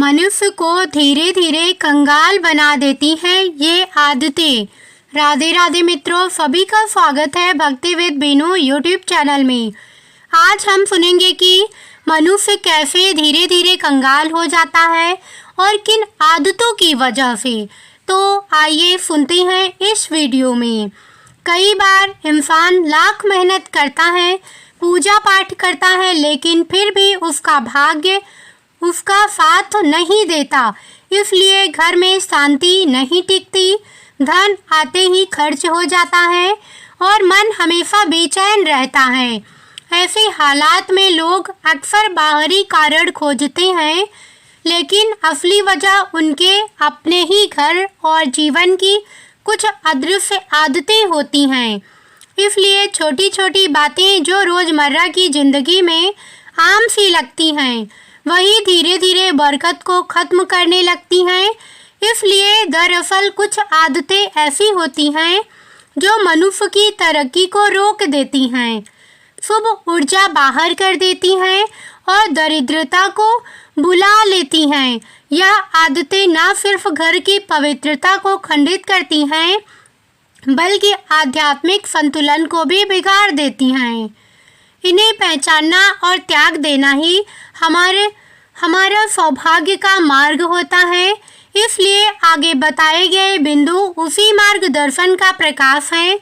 मनुष्य को धीरे धीरे कंगाल बना देती हैं ये आदतें। राधे राधे मित्रों, सभी का स्वागत है भक्ति विद बीनू यूट्यूब चैनल में। आज हम सुनेंगे कि मनुष्य कैसे धीरे धीरे कंगाल हो जाता है और किन आदतों की वजह से। तो आइए सुनते हैं इस वीडियो में। कई बार इंसान लाख मेहनत करता है, पूजा पाठ करता है, लेकिन फिर भी उसका भाग्य उसका साथ नहीं देता। इसलिए घर में शांति नहीं टिकती, धन आते ही खर्च हो जाता है और मन हमेशा बेचैन रहता है। ऐसे हालात में लोग अक्सर बाहरी कारण खोजते हैं, लेकिन असली वजह उनके अपने ही घर और जीवन की कुछ अदृश्य आदतें होती हैं। इसलिए छोटी छोटी बातें जो रोज़मर्रा की ज़िंदगी में आम सी लगती हैं, वही धीरे धीरे बरकत को ख़त्म करने लगती हैं। इसलिए दरअसल कुछ आदतें ऐसी होती हैं जो मनुष्य की तरक्की को रोक देती हैं, शुभ ऊर्जा बाहर कर देती हैं और दरिद्रता को बुला लेती हैं। यह आदतें न सिर्फ घर की पवित्रता को खंडित करती हैं, बल्कि आध्यात्मिक संतुलन को भी बिगाड़ देती हैं। इन्हें पहचानना और त्याग देना ही हमारा सौभाग्य का मार्ग होता है। इसलिए आगे बताए गए बिंदु उसी मार्गदर्शन का प्रकाश है।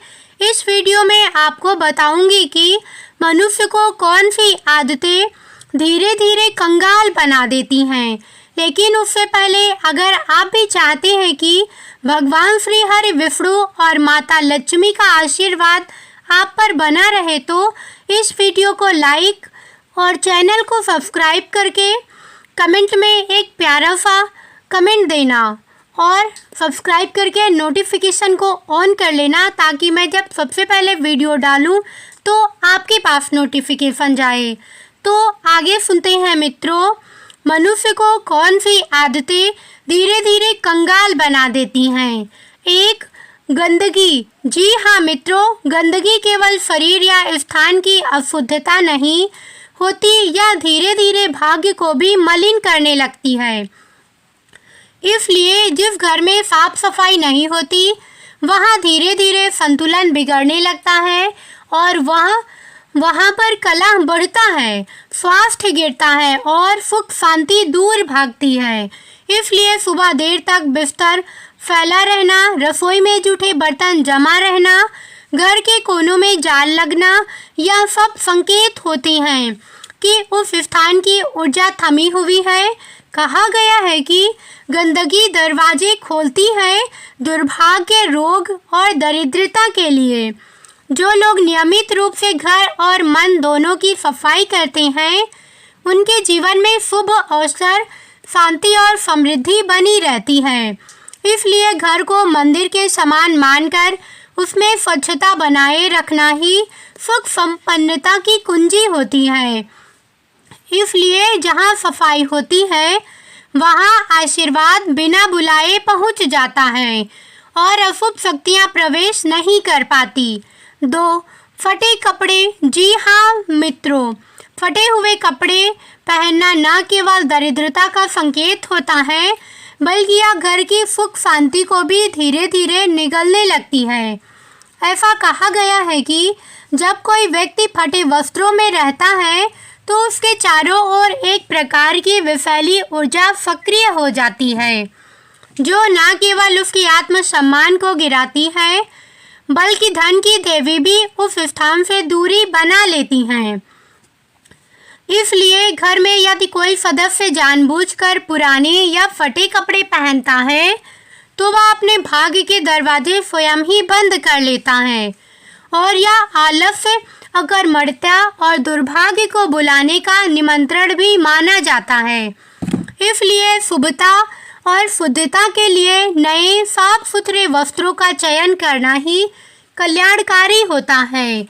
इस वीडियो में आपको बताऊंगी कि मनुष्य को कौन सी आदतें धीरे धीरे कंगाल बना देती हैं। लेकिन उससे पहले अगर आप भी चाहते हैं कि भगवान श्री हरि विष्णु और माता लक्ष्मी का आशीर्वाद आप पर बना रहे, तो इस वीडियो को लाइक और चैनल को सब्सक्राइब करके कमेंट में एक प्यारा सा कमेंट देना और सब्सक्राइब करके नोटिफिकेशन को ऑन कर लेना, ताकि मैं जब सबसे पहले वीडियो डालूं तो आपके पास नोटिफिकेशन जाए। तो आगे सुनते हैं मित्रों, मनुष्य को कौन सी आदतें धीरे धीरे कंगाल बना देती हैं। एक, गंदगी। जी हाँ मित्रों, गंदगी केवल शरीर या स्थान की अशुद्धता नहीं होती, यह धीरे धीरे भाग्य को भी मलिन करने लगती है। इसलिए जिस घर में साफ सफाई नहीं होती, वहाँ धीरे धीरे संतुलन बिगड़ने लगता है और वहाँ पर कलह बढ़ता है, स्वास्थ्य गिरता है और सुख शांति दूर भागती है। इसलिए सुबह देर तक बिस्तर फैला रहना, रसोई में जूठे बर्तन जमा रहना, घर के कोनों में जाल लगना, यह सब संकेत होते हैं कि उस स्थान की ऊर्जा थमी हुई है। कहा गया है कि गंदगी दरवाजे खोलती है दुर्भाग्य, रोग और दरिद्रता के लिए। जो लोग नियमित रूप से घर और मन दोनों की सफाई करते हैं, उनके जीवन में शुभ अवसर, शांति और समृद्धि बनी रहती है। इसलिए घर को मंदिर के समान मानकर उसमें स्वच्छता बनाए रखना ही सुख संपन्नता की कुंजी होती है। इसलिए जहाँ सफाई होती है, वहाँ आशीर्वाद बिना बुलाए पहुँच जाता है और अशुभ शक्तियाँ प्रवेश नहीं कर पाती। 2, फटे कपड़े। जी हाँ मित्रों, फटे हुए कपड़े पहनना न केवल दरिद्रता का संकेत होता है, बल्कि यह घर की सुख शांति को भी धीरे धीरे निगलने लगती है। ऐसा कहा गया है कि जब कोई व्यक्ति फटे वस्त्रों में रहता है, तो उसके चारों ओर एक प्रकार की विषैली ऊर्जा सक्रिय हो जाती है, जो न केवल उसकी आत्मसम्मान को गिराती है, बल्कि धन की देवी भी उस स्थान से दूरी बना लेती हैं। इसलिए घर में यदि कोई सदस्य जानबूझकर पुराने या फटे कपड़े पहनता है, तो वह अपने भाग्य के दरवाजे स्वयं ही बंद कर लेता है और यह आलस्य, अकर्मण्यता और दुर्भाग्य को बुलाने का निमंत्रण भी माना जाता है। इसलिए शुभता और शुद्धता के लिए नए साफ सुथरे वस्त्रों का चयन करना ही कल्याणकारी होता है।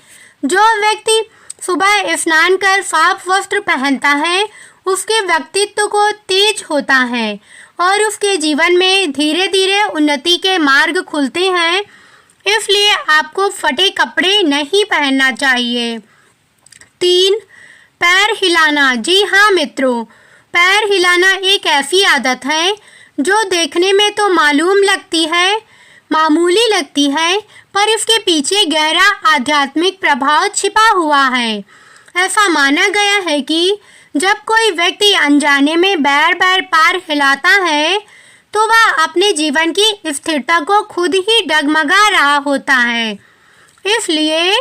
जो व्यक्ति सुबह स्नान कर साफ वस्त्र पहनता है, उसके व्यक्तित्व को तेज होता है और उसके जीवन में धीरे धीरे उन्नति के मार्ग खुलते हैं। इसलिए आपको फटे कपड़े नहीं पहनना चाहिए। 3, पैर हिलाना। जी हाँ मित्रों, पैर हिलाना एक ऐसी आदत है जो देखने में तो मामूली लगती है, पर इसके पीछे गहरा आध्यात्मिक प्रभाव छिपा हुआ है। ऐसा माना गया है कि जब कोई व्यक्ति अनजाने में बार-बार पैर हिलाता है, तो वह अपने जीवन की स्थिरता को खुद ही डगमगा रहा होता है। इसलिए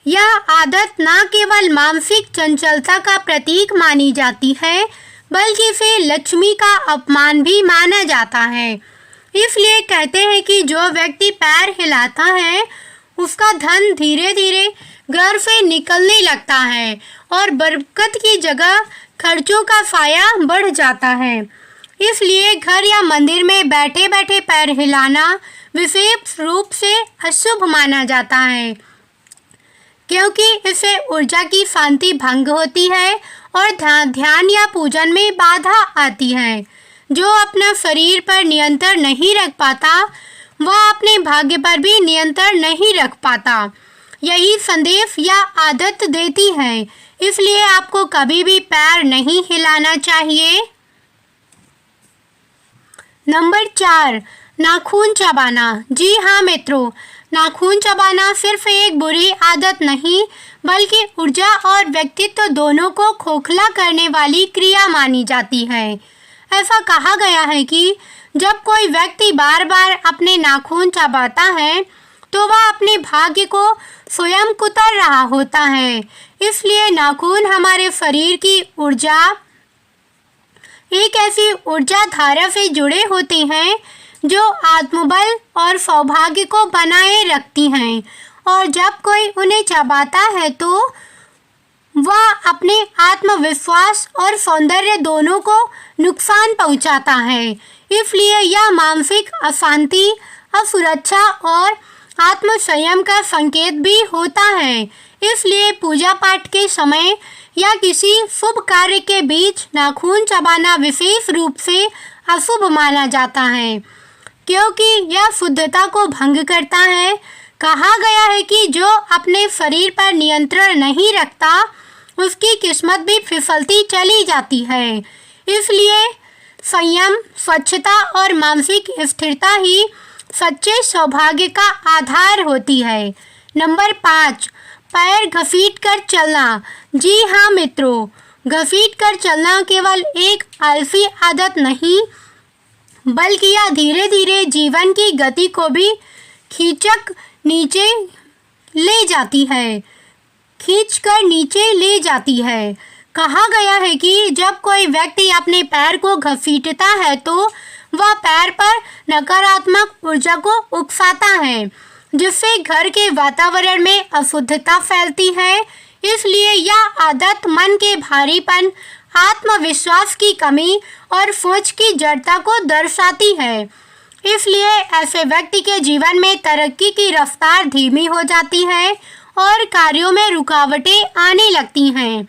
यह आदत न केवल मानसिक चंचलता का प्रतीक मानी जाती है, बल्कि इसे लक्ष्मी का अपमान भी माना जाता है। इसलिए कहते हैं कि जो व्यक्ति पैर हिलाता है, उसका धन धीरे धीरे घर से निकलने लगता है और बरकत की जगह खर्चों का साया बढ़ जाता है। इसलिए घर या मंदिर में बैठे बैठे पैर हिलाना विशेष रूप से अशुभ माना जाता है, क्योंकि इससे ऊर्जा की शांति भंग होती है और ध्यान या पूजन में बाधा आती है। जो अपना शरीर पर नियंत्रण नहीं रख पाता, वह अपने भाग्य पर भी नियंत्रण नहीं रख पाता। यही संदेश या आदत देती है। इसलिए आपको कभी भी पैर नहीं हिलाना चाहिए। नंबर 4, नाखून चबाना। जी हाँ मित्रों, नाखून चबाना सिर्फ एक बुरी आदत नहीं, बल्कि ऊर्जा और व्यक्तित्व दोनों को खोखला करने वाली क्रिया मानी जाती है। ऐसा कहा गया है कि जब कोई व्यक्ति बार बार अपने नाखून चबाता है, तो वह अपने भाग्य को स्वयं कुतर रहा होता है। इसलिए नाखून हमारे शरीर की ऊर्जा, एक ऐसी ऊर्जा धारा से जुड़े होते हैं जो आत्मबल और सौभाग्य को बनाए रखती हैं, और जब कोई उन्हें चबाता है तो वह अपने आत्मविश्वास और सौंदर्य दोनों को नुकसान पहुंचाता है। इसलिए यह मानसिक अशांति, असुरक्षा और आत्मसंयम का संकेत भी होता है। इसलिए पूजा पाठ के समय या किसी शुभ कार्य के बीच नाखून चबाना विशेष रूप से अशुभ माना जाता है, क्योंकि यह शुद्धता को भंग करता है। कहा गया है कि जो अपने शरीर पर नियंत्रण नहीं रखता, उसकी किस्मत भी फिसलती चली जाती है। इसलिए संयम, स्वच्छता और मानसिक स्थिरता ही सच्चे सौभाग्य का आधार होती है। नंबर 5, पैर घसीट कर चलना। जी हाँ मित्रों, घसीट कर चलना केवल एक आलसी आदत नहीं, बल्कि यह धीरे धीरे जीवन की गति को भी खींचकर नीचे ले जाती है। कहा गया है कि जब कोई व्यक्ति अपने पैर को घसीटता है, तो वह पैर पर नकारात्मक ऊर्जा को उकसाता है, जिससे घर के वातावरण में अशुद्धता फैलती है। इसलिए यह आदत मन के भारीपन, आत्मविश्वास की कमी और सोच की जड़ता को दर्शाती है। इसलिए ऐसे व्यक्ति के जीवन में तरक्की की रफ्तार धीमी हो जाती है और कार्यों में रुकावटें आने लगती हैं।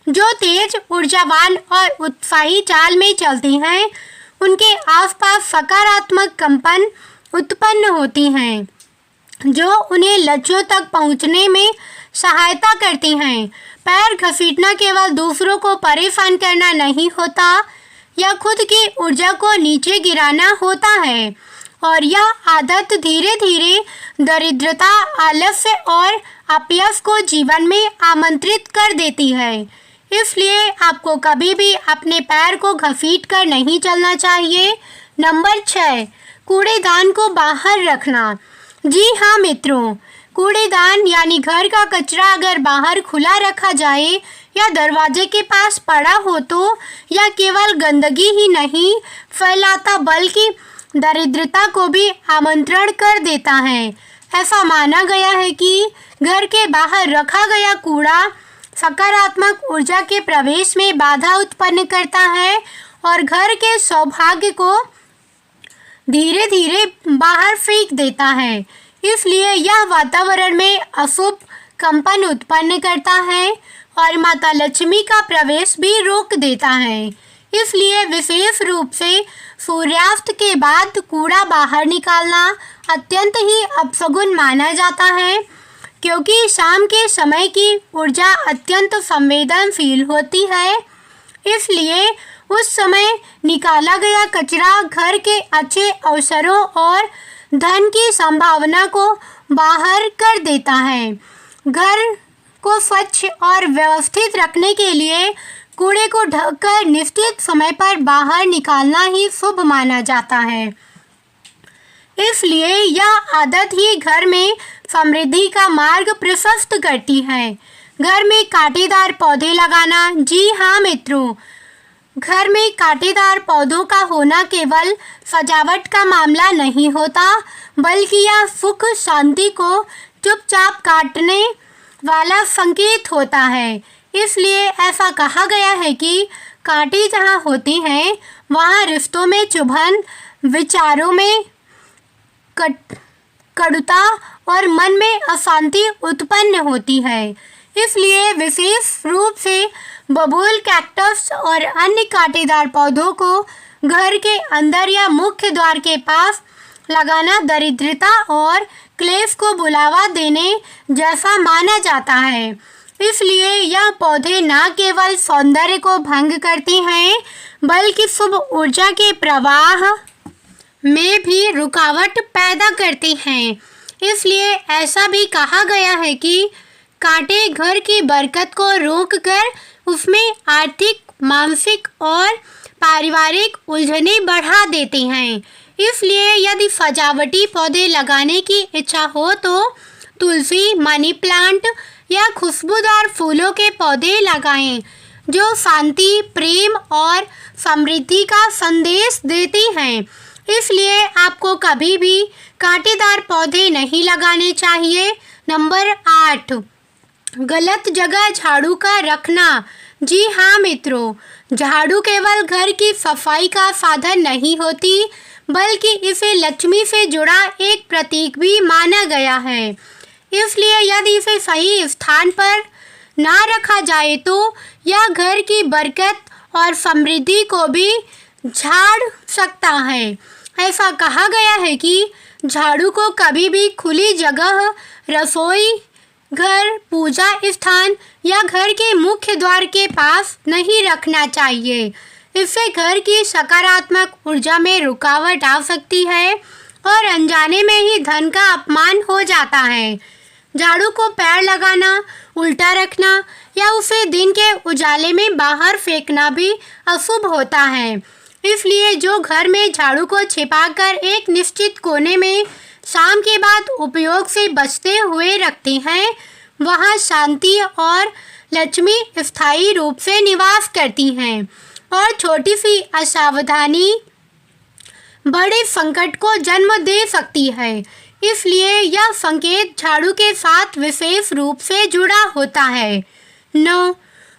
जो तेज, ऊर्जावान और उत्साही चाल में चलते हैं, उनके आसपास सकारात्मक कंपन उत्पन्न होती हैं, जो उन्हें लक्ष्यों तक पहुंचने में सहायता करती हैं। पैर घसीटना केवल दूसरों को परेशान करना नहीं होता, यह खुद की ऊर्जा को नीचे गिराना होता है, और यह आदत धीरे धीरे दरिद्रता, आलस्य और अपयश को जीवन में आमंत्रित कर देती है। इसलिए आपको कभी भी अपने पैर को घसीट कर नहीं चलना चाहिए। नंबर 6, कूड़ेदान को बाहर रखना। जी हाँ मित्रों, कूड़ेदान यानी घर का कचरा अगर बाहर खुला रखा जाए या दरवाजे के पास पड़ा हो, तो यह केवल गंदगी ही नहीं फैलाता, बल्कि दरिद्रता को भी आमंत्रण कर देता है। ऐसा माना गया है कि घर के बाहर रखा गया कूड़ा सकारात्मक ऊर्जा के प्रवेश में बाधा उत्पन्न करता है और घर के सौभाग्य को धीरे धीरे बाहर फेंक देता है। इसलिए यह वातावरण में अशुभ कंपन उत्पन्न करता है और माता लक्ष्मी का प्रवेश भी रोक देता है। इसलिए विशेष रूप से सूर्यास्त के बाद कूड़ा बाहर निकालना अत्यंत ही अपशगुन माना जाता है, क्योंकि शाम के समय की ऊर्जा अत्यंत संवेदनशील होती है। इसलिए उस समय निकाला गया कचरा घर के अच्छे अवसरों और धन की संभावना को बाहर कर देता है। घर को स्वच्छ और व्यवस्थित रखने के लिए कूड़े को ढककर निश्चित समय पर बाहर निकालना ही शुभ माना जाता है। इसलिए यह आदत ही घर में समृद्धि का मार्ग प्रशस्त करती है। घर में कांटेदार पौधे लगाना। जी हाँ मित्रों, घर में कांटेदार पौधों का होना केवल सजावट का मामला नहीं होता, बल्कि यह सुख शांति को चुपचाप काटने वाला संकेत होता है। इसलिए ऐसा कहा गया है कि कांटे जहाँ होते हैं वहाँ रिश्तों में चुभन, विचारों में कटुता और मन में अशांति उत्पन्न होती है। इसलिए विशेष रूप से बबूल, कैक्टस और अन्य कांटेदार पौधों को घर के अंदर या मुख्य द्वार के पास लगाना दरिद्रता और क्लेश को बुलावा देने जैसा माना जाता है। इसलिए यह पौधे न केवल सौंदर्य को भंग करते हैं, बल्कि शुभ ऊर्जा के प्रवाह में भी रुकावट पैदा करते हैं। इसलिए ऐसा भी कहा गया है कि कांटे घर की बरकत को रोककर उसमें आर्थिक, मानसिक और पारिवारिक उलझनें बढ़ा देते हैं। इसलिए यदि सजावटी पौधे लगाने की इच्छा हो तो तुलसी, मनी प्लांट या खुशबूदार फूलों के पौधे लगाएं, जो शांति, प्रेम और समृद्धि का संदेश देते हैं। इसलिए आपको कभी भी कांटेदार पौधे नहीं लगाने चाहिए। नंबर 8, गलत जगह झाड़ू का रखना। जी हाँ मित्रों, झाड़ू केवल घर की सफाई का साधन नहीं होती, बल्कि इसे लक्ष्मी से जुड़ा एक प्रतीक भी माना गया है। इसलिए यदि इसे सही स्थान पर ना रखा जाए तो यह घर की बरकत और समृद्धि को भी झाड़ सकता है। ऐसा कहा गया है कि झाड़ू को कभी भी खुली जगह, रसोई घर, पूजा स्थान या घर के मुख्य द्वार के पास नहीं रखना चाहिए। इससे घर की सकारात्मक ऊर्जा में रुकावट आ सकती है और अनजाने में ही धन का अपमान हो जाता है। झाड़ू को पैर लगाना, उल्टा रखना या उसे दिन के उजाले में बाहर फेंकना भी अशुभ होता है। इसलिए जो घर में झाड़ू को छिपाकर एक निश्चित कोने में शाम के बाद उपयोग से बचते हुए रखते हैं, वहाँ शांति और लक्ष्मी स्थायी रूप से निवास करती हैं और छोटी सी असावधानी बड़े संकट को जन्म दे सकती है। इसलिए यह संकेत झाड़ू के साथ विशेष रूप से जुड़ा होता है। 9,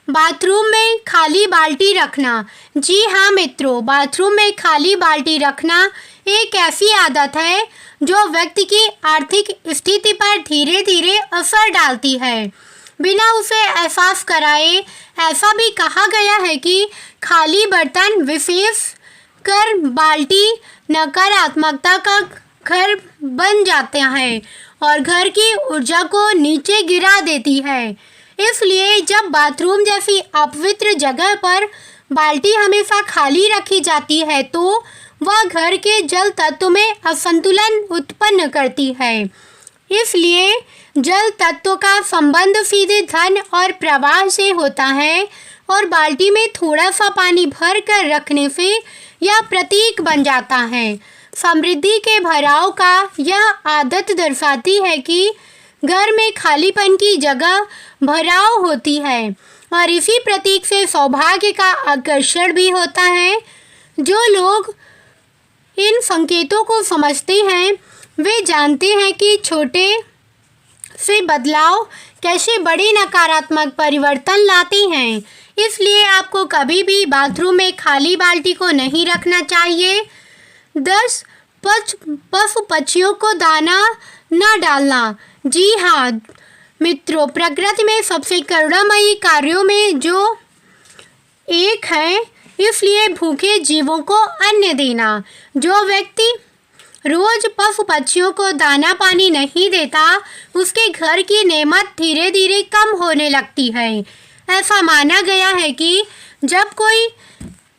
बाथरूम में खाली बाल्टी रखना। जी हाँ मित्रों, बाथरूम में खाली बाल्टी रखना एक ऐसी आदत है जो व्यक्ति की आर्थिक स्थिति पर धीरे धीरे असर डालती है, बिना उसे एहसास कराए। ऐसा भी कहा गया है कि खाली बर्तन, विशेष कर बाल्टी, नकारात्मकता का घर बन जाते हैं और घर की ऊर्जा को नीचे गिरा देती है। इसलिए जब बाथरूम जैसी अपवित्र जगह पर बाल्टी हमेशा खाली रखी जाती है तो वह घर के जल तत्व में असंतुलन उत्पन्न करती है। इसलिए जल तत्व का संबंध सीधे धन और प्रवाह से होता है और बाल्टी में थोड़ा सा पानी भर कर रखने से यह प्रतीक बन जाता है। समृद्धि के भराव का यह आदत दर्शाती है कि घर में खालीपन की जगह भराव होती है और इसी प्रतीक से सौभाग्य का आकर्षण भी होता है। जो लोग इन संकेतों को समझते हैं वे जानते हैं कि छोटे से बदलाव कैसे बड़े नकारात्मक परिवर्तन लाते हैं। इसलिए आपको कभी भी बाथरूम में खाली बाल्टी को नहीं रखना चाहिए। 10, पशु पक्षियों को दाना न डालना। जी हाँ मित्रों, प्रकृति में सबसे करुणामयी कार्यों में जो एक है, इसलिए भूखे जीवों को अन्न देना। जो व्यक्ति रोज पशु पक्षियों को दाना पानी नहीं देता, उसके घर की नेमत धीरे धीरे कम होने लगती है। ऐसा माना गया है कि जब कोई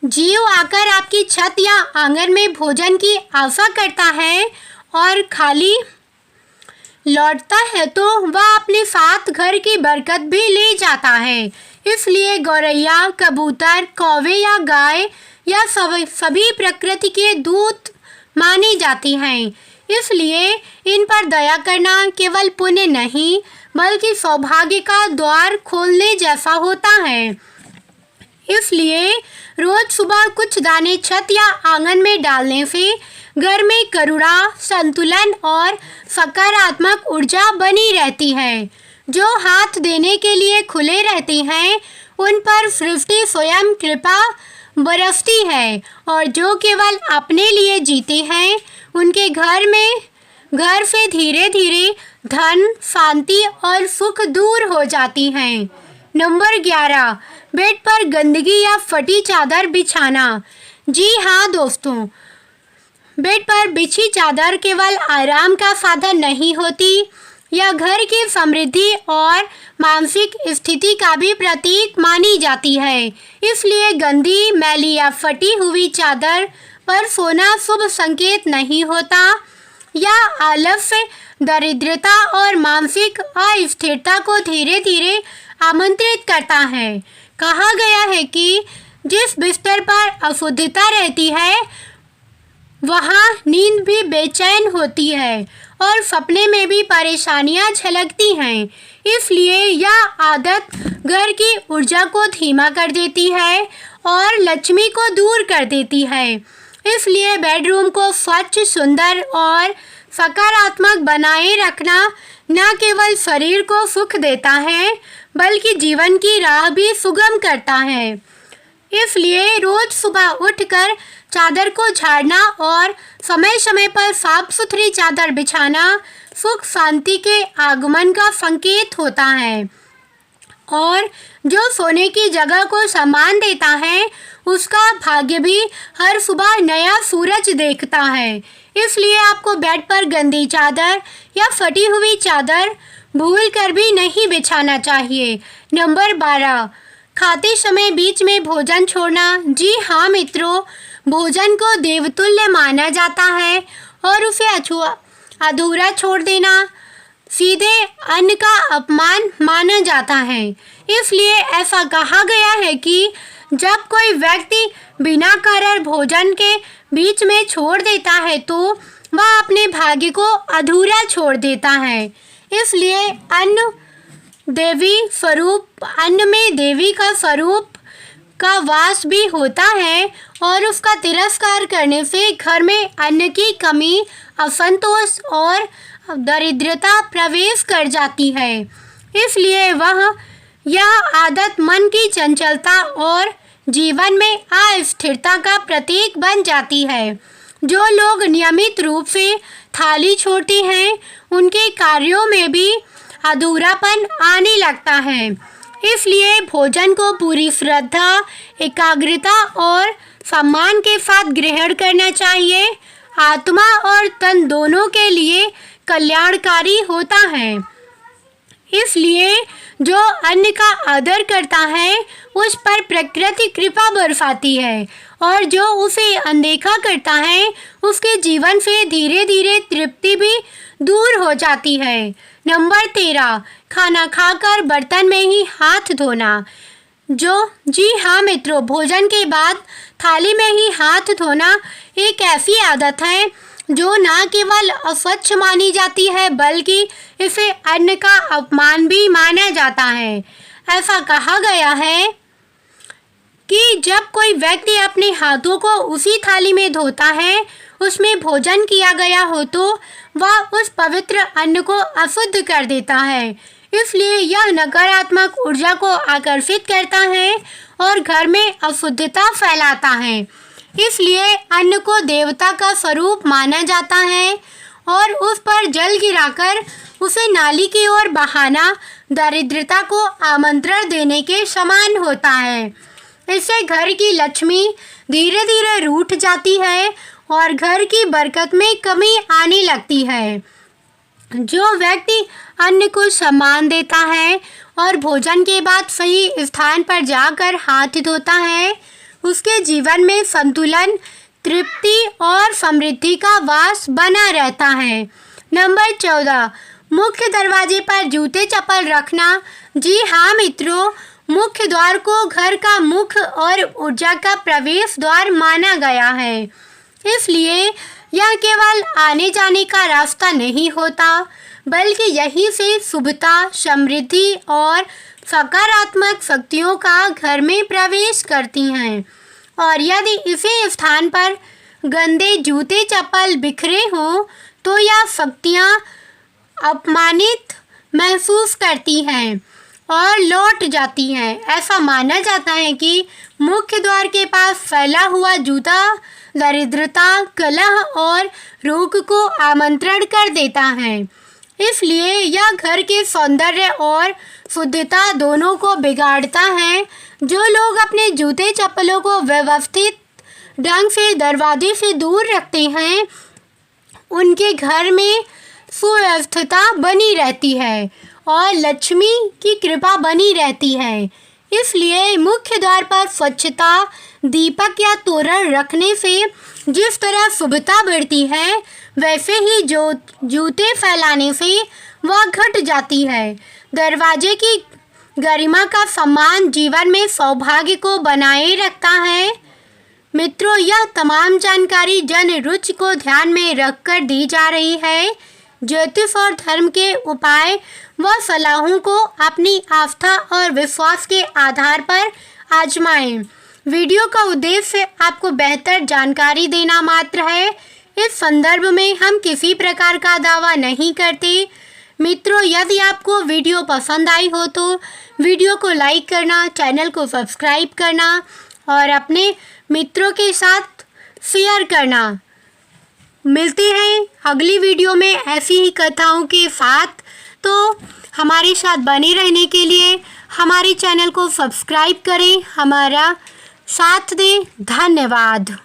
जीव आकर आपकी छत या आंगन में भोजन की आशा करता है और खाली लौटता है तो वह अपने साथ घर की बरकत भी ले जाता है। इसलिए गौरैया, कबूतर, कौवे या गाय या सभी प्रकृति के दूत मानी जाती हैं। इसलिए इन पर दया करना केवल पुण्य नहीं बल्कि सौभाग्य का द्वार खोलने जैसा होता है। इसलिए रोज सुबह कुछ दाने छत या आंगन में डालने से घर में करुणा, संतुलन और सकारात्मक ऊर्जा बनी रहती है। जो हाथ देने के लिए खुले रहते हैं उन पर सृष्टि स्वयं कृपा बरसती है और जो केवल अपने लिए जीते हैं उनके घर से धीरे धीरे धन, शांति और सुख दूर हो जाती हैं। नंबर 11, बेड पर गंदगी या फटी चादर बिछाना। जी हाँ दोस्तों, बेड पर बिछी चादर केवल आराम का साधन नहीं होती, यह घर की समृद्धि और मानसिक स्थिति का भी प्रतीक मानी जाती है। इसलिए गंदी, मैली या फटी हुई चादर पर सोना शुभ संकेत नहीं होता। यह आलस्य, दरिद्रता और मानसिक अस्थिरता को धीरे धीरे आमंत्रित करता है। कहा गया है कि जिस बिस्तर पर अशुद्धता रहती है वहाँ नींद भी बेचैन होती है और सपने में भी परेशानियाँ झलकती हैं। इसलिए यह आदत घर की ऊर्जा को धीमा कर देती है और लक्ष्मी को दूर कर देती है। इसलिए बेडरूम को स्वच्छ, सुंदर और सकारात्मक बनाए रखना न केवल शरीर को सुख देता है बल्कि जीवन की राह भी सुगम करता है। इसलिए रोज सुबह उठकर चादर को झाड़ना और समय समय पर साफ सुथरी चादर बिछाना सुख शांति के आगमन का संकेत होता है और जो सोने की जगह को सम्मान देता है उसका भाग्य भी हर सुबह नया सूरज देखता है। इसलिए आपको बेड पर गंदी चादर या फटी हुई चादर भूल कर भी नहीं बिछाना चाहिए। नंबर 12, खाते समय बीच में भोजन छोड़ना। जी हाँ मित्रों, भोजन को देवतुल्य माना जाता है और उसे अधूरा छोड़ देना सीधे अन्न का अपमान माना जाता है। इसलिए ऐसा कहा गया है कि जब कोई व्यक्ति बिना कारण भोजन के बीच में छोड़ देता है तो वह अपने भाग्य को अधूरा छोड़ देता है। इसलिए अन्न में देवी का स्वरूप का वास भी होता है और उसका तिरस्कार करने से घर में अन्न की कमी, असंतोष और दरिद्रता प्रवेश कर जाती है। इसलिए यह आदत मन की चंचलता और जीवन में अस्थिरता का प्रतीक बन जाती है। जो लोग नियमित रूप से थाली छोड़ते हैं उनके कार्यों में भी अधूरापन आने लगता है। इसलिए भोजन को पूरी श्रद्धा, एकाग्रता और सम्मान के साथ ग्रहण करना चाहिए। आत्मा और तन दोनों के लिए कल्याणकारी होता है। इसलिए जो अन्न का आदर करता है उस पर प्रकृति कृपा बरसाती है और जो उसे अनदेखा करता है उसके जीवन से धीरे धीरे तृप्ति भी दूर हो जाती है। नंबर 13, खाना खाकर बर्तन में ही हाथ धोना। जी हाँ मित्रों, भोजन के बाद थाली में ही हाथ धोना एक ऐसी आदत है जो न केवल अस्वच्छ मानी जाती है बल्कि इसे अन्न का अपमान भी माना जाता है। ऐसा कहा गया है कि जब कोई व्यक्ति अपने हाथों को उसी थाली में धोता है उसमें भोजन किया गया हो तो वह उस पवित्र अन्न को अशुद्ध कर देता है। इसलिए यह नकारात्मक ऊर्जा को आकर्षित करता है और घर में अशुद्धता फैलाता है। इसलिए अन्न को देवता का स्वरूप माना जाता है और उस पर जल गिराकर उसे नाली की ओर बहाना दरिद्रता को आमंत्रण देने के समान होता है। इससे घर की लक्ष्मी धीरे धीरे रूठ जाती है और घर की बरकत में कमी आने लगती है। जो व्यक्ति अन्न को सम्मान देता है और भोजन के बाद सही स्थान पर जाकर हाथ धोता है, उसके जीवन में संतुलन, तृप्ति और समृद्धि का वास बना रहता है। नंबर 14, मुख्य दरवाजे पर जूते चप्पल रखना। जी हाँ मित्रों, मुख्य द्वार को घर का मुख्य और ऊर्जा का प्रवेश द्वार माना गया है, इसलिए यह केवल आने जाने का रास्ता नहीं होता, बल्कि यहीं से शुभता, समृद्धि और सकारात्मक शक्तियों का घर में प्रवेश करती हैं। और यदि इसी स्थान पर गंदे जूते चप्पल बिखरे हों तो यह शक्तियाँ अपमानित महसूस करती हैं और लौट जाती हैं। ऐसा माना जाता है कि मुख्य द्वार के पास फैला हुआ जूता दरिद्रता, कलह और रोग को आमंत्रण कर देता है, इसलिए यह घर के सौंदर्य और शुद्धता दोनों को बिगाड़ता है। जो लोग अपने जूते चप्पलों को व्यवस्थित ढंग से दरवाजे से दूर रखते हैं, उनके घर में सुव्यवस्था बनी रहती है और लक्ष्मी की कृपा बनी रहती है। इसलिए मुख्य द्वार पर स्वच्छता, दीपक या तोरण रखने से जिस तरह शुभता बढ़ती है, वैसे ही जो जूते फैलाने से वह घट जाती है। दरवाजे की गरिमा का सम्मान जीवन में सौभाग्य को बनाए रखता है। मित्रों, यह तमाम जानकारी जन रुचि को ध्यान में रखकर दी जा रही है। ज्योतिष और धर्म के उपाय व सलाहों को अपनी आस्था और विश्वास के आधार पर आजमाएं। वीडियो का उद्देश्य आपको बेहतर जानकारी देना मात्र है। इस संदर्भ में हम किसी प्रकार का दावा नहीं करते। मित्रों, यदि आपको वीडियो पसंद आई हो तो वीडियो को लाइक करना, चैनल को सब्सक्राइब करना और अपने मित्रों के साथ शेयर करना। मिलते हैं अगली वीडियो में ऐसी ही कथाओं के साथ। तो हमारे साथ बने रहने के लिए हमारे चैनल को सब्सक्राइब करें, हमारा साथ दें। धन्यवाद।